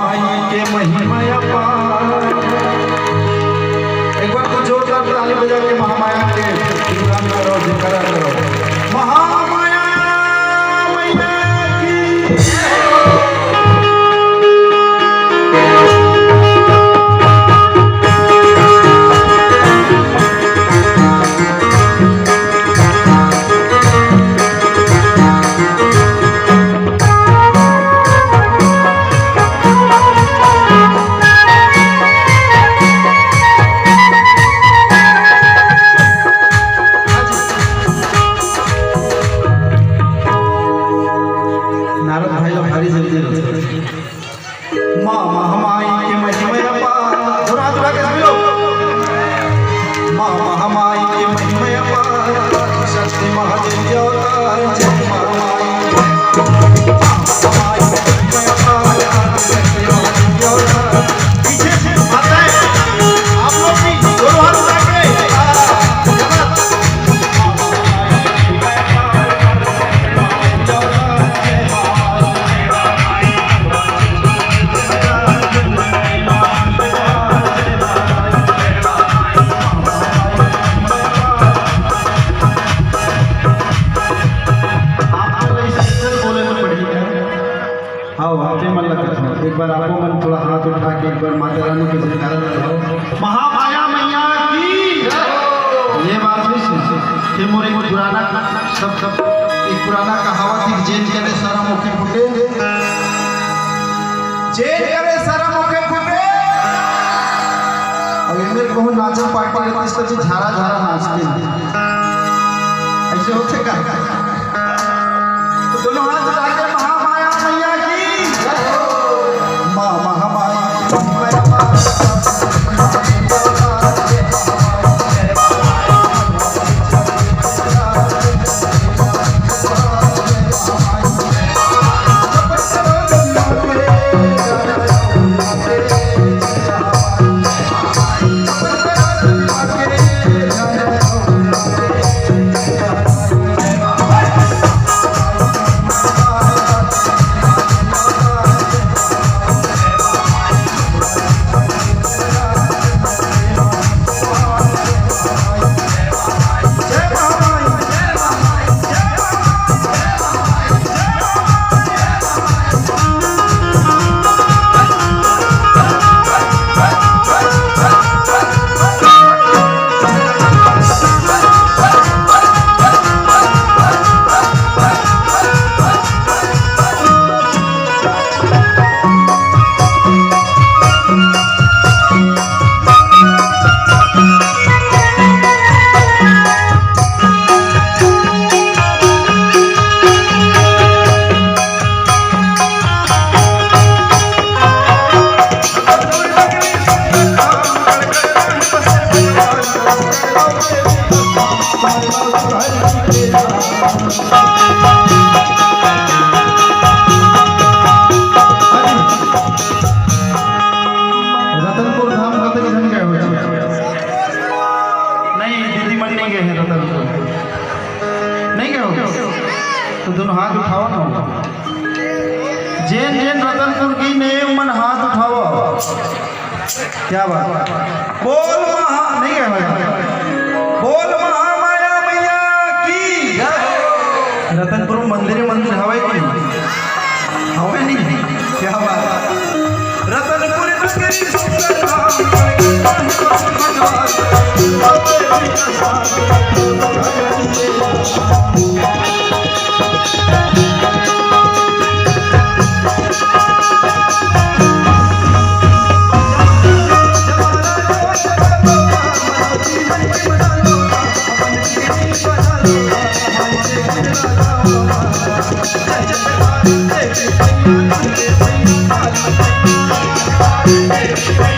महामाई के महिमा अपार। एक बार तो जोरदार ताली बजा के महामाया के गुणगान करो, जिक्र करो। महामाया मैया की माँ महामाई के महिमा अपार। धुरा धुरा के सभी लोग। माँ महामाई के महिमा अपार, शक्ति महादेवी अवतार। जय महामाई, महामाई के महिमा अपार, शक्ति महादेवी अवतार। पीछे से आता है आप लोग भी दोनों हाथ उठा के एक बार आपको मन थोड़ा हाथ उठा के एक बार माता रानी के जयकारा लगाओ। महामाया मैया की ये बात भी सुन मोर एक पुराना सब एक पुराना कहावत है, जेल करे सारा मुखे फुटे, जेल करे सारा मुखे फुटे। अब इनमें कहूँ नाचन पार्टी रहती इस तरह झारा झारा नाचते ऐसे होते का। तो दोनों हाथ उठा के महामाया मैया की माँ महामाई तो दोनों हाथ उठाओ ना। जैन जैन रतनपुर की ने मन हाथ उठाओ। क्या बात, बोल महा नहीं है, बोल महामाया मैया की। रतनपुर मंदिर मंदिर हवा की हवा नहीं, क्या बात। रतनपुर Hey!